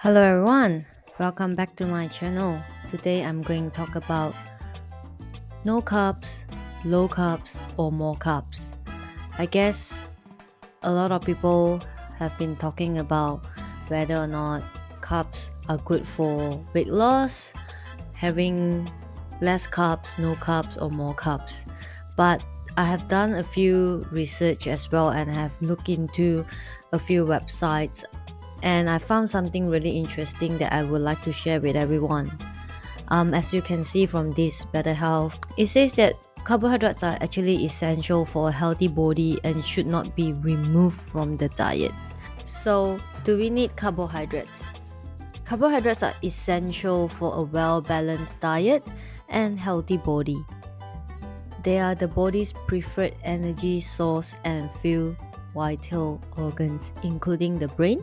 Hello everyone, welcome back to my channel. Today I'm going to talk about no carbs, low carbs or more carbs. I guess a lot of people have been talking about whether or not carbs are good for weight loss, having less carbs, no carbs or more carbs. But I have done a few research as well and have looked into a few websites and I found something really interesting that I would like to share with everyone. As you can see from this Better Health, it says that carbohydrates are actually essential for a healthy body and should not be removed from the diet. So, do we need carbohydrates? Carbohydrates are essential for a well-balanced diet and healthy body. They are the body's preferred energy source and fuel vital organs, including the brain,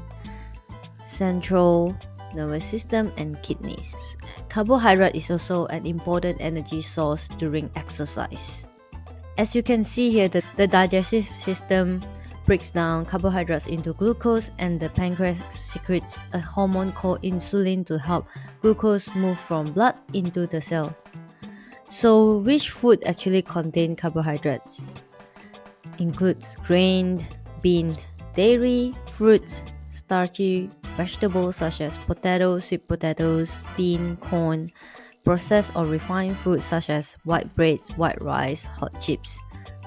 central nervous system and kidneys. Carbohydrate is also an important energy source during exercise. As you can see here, the digestive system breaks down carbohydrates into glucose and the pancreas secretes a hormone called insulin to help glucose move from blood into the cell. So which food actually contain carbohydrates? Includes grain, bean, dairy, fruits, starchy vegetables such as potatoes, sweet potatoes, bean, corn, processed or refined foods such as white breads, white rice, hot chips,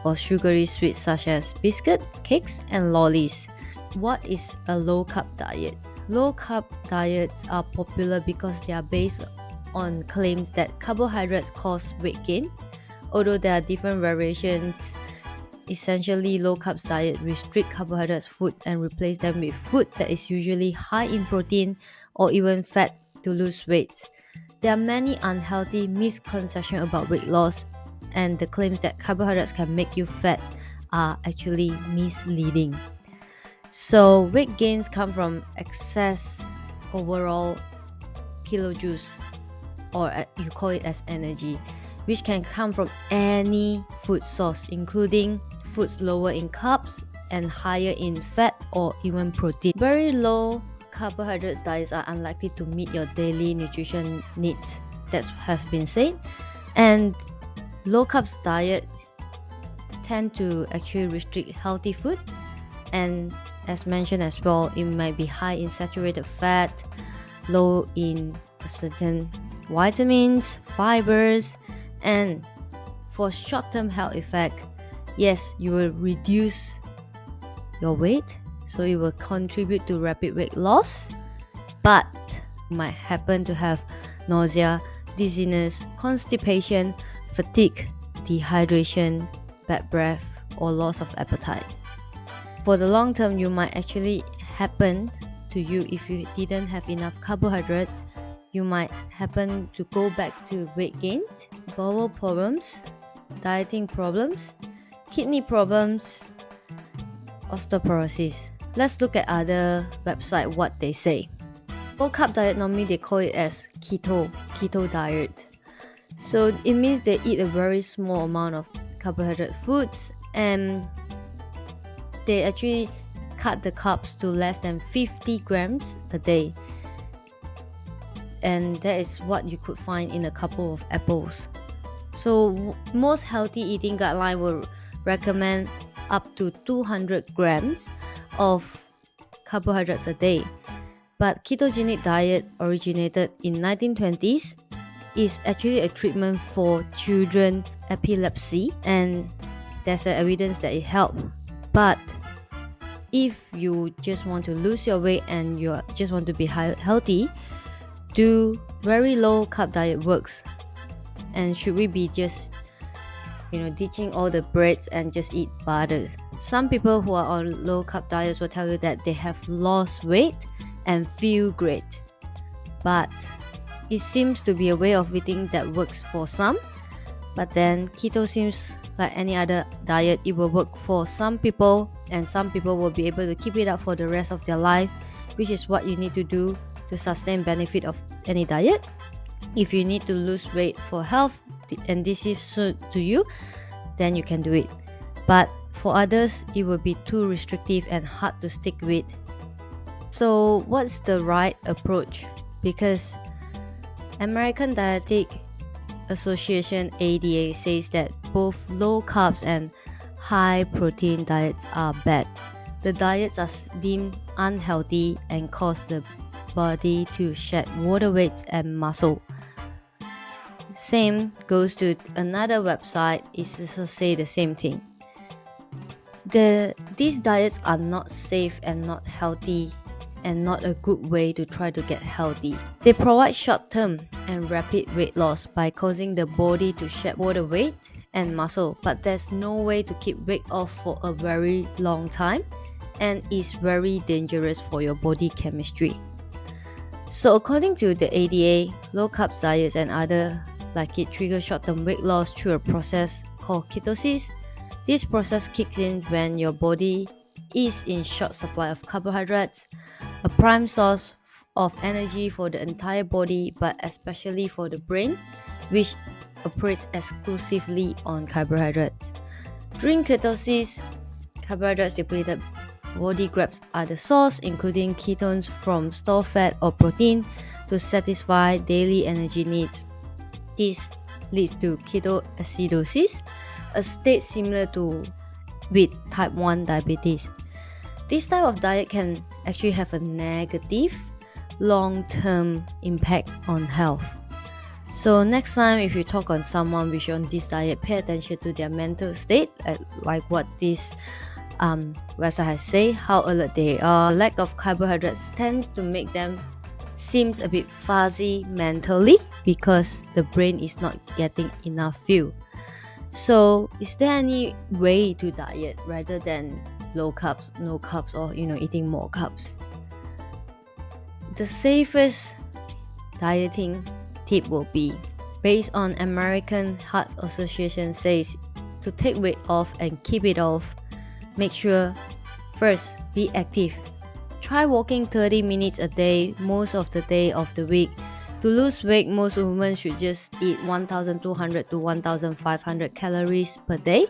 or sugary sweets such as biscuit, cakes, and lollies. What is a low-carb diet? Low-carb diets are popular because they are based on claims that carbohydrates cause weight gain. Although there are different variations, essentially low-carb diet restrict carbohydrates foods and replace them with food that is usually high in protein or even fat to lose weight. There are many unhealthy misconceptions about weight loss, and the claims that carbohydrates can make you fat are actually misleading. So weight gains come from excess overall kilojoules, or you call it as energy, which can come from any food source, including foods lower in carbs and higher in fat or even protein. Very low carbohydrates diets are unlikely to meet your daily nutrition needs. That has been said. And low carbs diet tend to actually restrict healthy food, and as mentioned as well, it might be high in saturated fat, low in certain vitamins, fibers, and for short-term health effect, yes, you will reduce your weight, so it will contribute to rapid weight loss, but you might happen to have nausea, dizziness, constipation, fatigue, dehydration, bad breath, or loss of appetite. For the long term, you might actually happen to you if you didn't have enough carbohydrates. You might happen to go back to weight gain, bowel problems, dieting problems, kidney problems, osteoporosis. Let's look at other websites, what they say. Low carb diet, normally they call it as keto diet. So it means they eat a very small amount of carbohydrate foods and they actually cut the carbs to less than 50 grams a day. And that is what you could find in a couple of apples. So most healthy eating guideline will recommend up to 200 grams of carbohydrates a day. But ketogenic diet originated in 1920s is actually a treatment for children epilepsy, and there's evidence that it helps. But if you just want to lose your weight and you just want to be healthy, do very low carb diet works. And should we be just ditching all the breads and just eat butter? Some people who are on low carb diets will tell you that they have lost weight and feel great, but it seems to be a way of eating that works for some. But then keto seems like any other diet, it will work for some people, and some people will be able to keep it up for the rest of their life, which is what you need to do to sustain benefit of any diet. If you need to lose weight for health and this is suit to you, then you can do it. But for others, it will be too restrictive and hard to stick with. So what's the right approach? Because American Dietetic Association ADA says that both low carbs and high protein diets are bad. The diets are deemed unhealthy and cause the body to shed water weight and muscle. Same goes to another website, it also say the same thing. These diets are not safe and not healthy and not a good way to try to get healthy. They provide short-term and rapid weight loss by causing the body to shed water weight and muscle, but there's no way to keep weight off for a very long time and is very dangerous for your body chemistry. So according to the ADA, low-carb diets and other like it trigger short-term weight loss through a process called ketosis. This process kicks in when your body is in short supply of carbohydrates, a prime source of energy for the entire body, but especially for the brain, which operates exclusively on carbohydrates. During ketosis, carbohydrates depleted body grabs other sources, including ketones from stored fat or protein, to satisfy daily energy needs. This leads to ketoacidosis, a state similar to with type 1 diabetes. This type of diet can actually have a negative long-term impact on health. So next time if you talk on someone which on this diet, pay attention to their mental state, like what this website has say, how alert they are. Lack of carbohydrates tends to make them seems a bit fuzzy mentally because the brain is not getting enough fuel. So is there any way to diet rather than low carbs, no carbs, or eating more carbs? The safest dieting tip will be, based on American Heart Association says, to take weight off and keep it off, make sure first be active. Try walking 30 minutes a day most of the day of the week. To lose weight, most women should just eat 1,200 to 1,500 calories per day.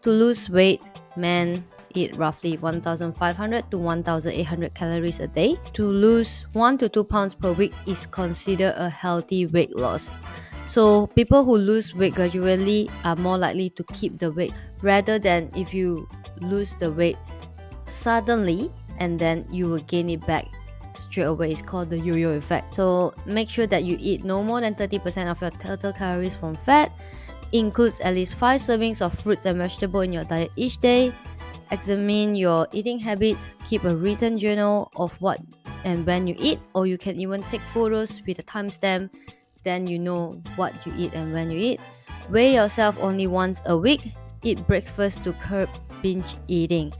To lose weight, men eat roughly 1,500 to 1,800 calories a day. To lose 1 to 2 pounds per week is considered a healthy weight loss. So people who lose weight gradually are more likely to keep the weight rather than if you lose the weight suddenly and then you will gain it back straight away. It's called the yo-yo effect. So make sure that you eat no more than 30% of your total calories from fat. Includes at least 5 servings of fruits and vegetables in your diet each day. Examine your eating habits. Keep a written journal of what and when you eat, or you can even take photos with a timestamp. Then you know what you eat and when you eat. Weigh yourself only once a week. Eat breakfast to curb binge eating.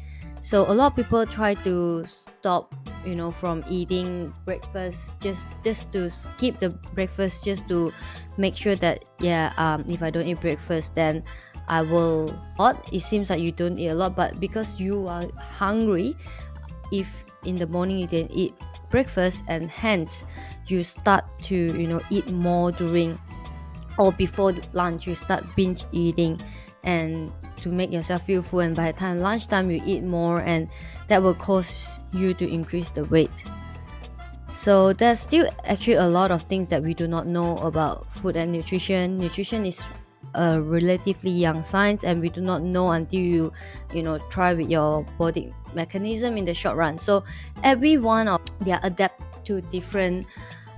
So a lot of people try to stop from eating breakfast, just to skip the breakfast, just to make sure that if I don't eat breakfast then I will not. It seems like you don't eat a lot, but because you are hungry, if in the morning you didn't eat breakfast and hence you start to eat more during or before lunch, you start binge eating and to make yourself feel full, and by the time lunchtime you eat more, and that will cause you to increase the weight. So there's still actually a lot of things that we do not know about food and nutrition. Nutrition is a relatively young science, and we do not know until you try with your body mechanism in the short run. So every one of they are adapt to different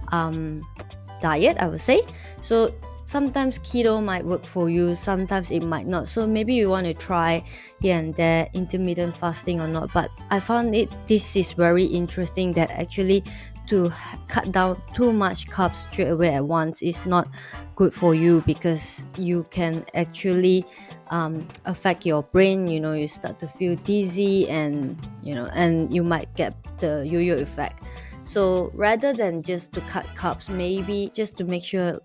diet, I would say. So sometimes keto might work for you, sometimes it might not. So maybe you want to try here and there intermittent fasting or not. But I found this is very interesting that actually to cut down too much carbs straight away at once is not good for you, because you can actually affect your brain. You start to feel dizzy, and you might get the yo-yo effect. So rather than just to cut carbs, maybe just to make sure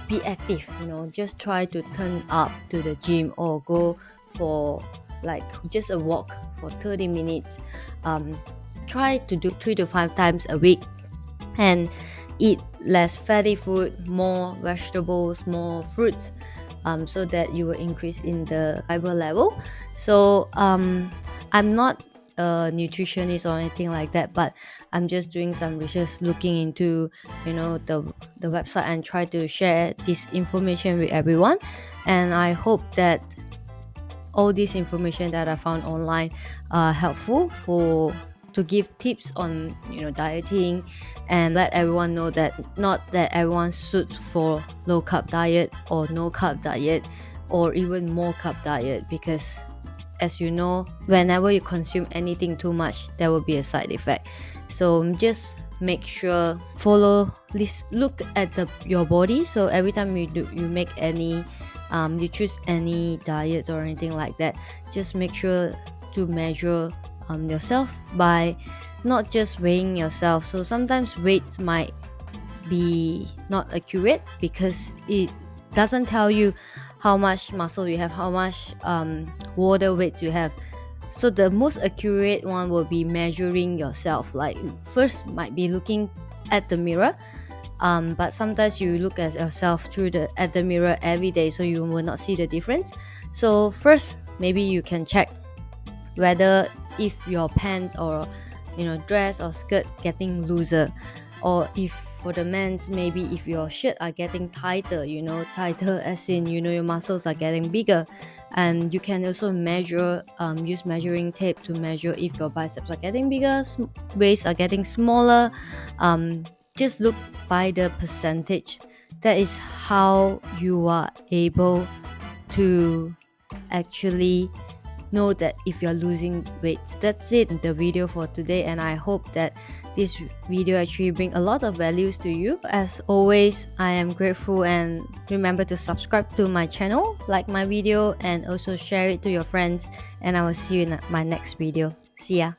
be active, just try to turn up to the gym or go for like just a walk for 30 minutes. Try to do 3 to 5 times a week and eat less fatty food, more vegetables, more fruits, so that you will increase in the fiber level. So I'm not a nutritionist or anything like that, but I'm just doing some research, looking into the website, and try to share this information with everyone. And I hope that all this information that I found online are helpful to give tips on dieting, and let everyone know that not that everyone suits for low carb diet or no carb diet or even more carb diet, because as you know, whenever you consume anything too much, there will be a side effect. So just make sure, look at your body. So every time you make any you choose any diets or anything like that, just make sure to measure yourself by not just weighing yourself. So sometimes weights might be not accurate because it doesn't tell you how much muscle you have, how much water weight you have. So the most accurate one will be measuring yourself. Like first might be looking at the mirror, but sometimes you look at yourself at the mirror every day, so you will not see the difference. So first, maybe you can check whether if your pants or dress or skirt getting looser, or if for the men's, maybe if your shirt are getting tighter, tighter as in your muscles are getting bigger. And you can also measure, use measuring tape to measure if your biceps are getting bigger, waist are getting smaller. Just look by the percentage. That is how you are able to actually know that if you're losing weight. That's it, the video for today, and I hope that this video actually bring a lot of values to you. As always, I am grateful, and remember to subscribe to my channel, like my video, and also share it to your friends, and I will see you in my next video. See ya.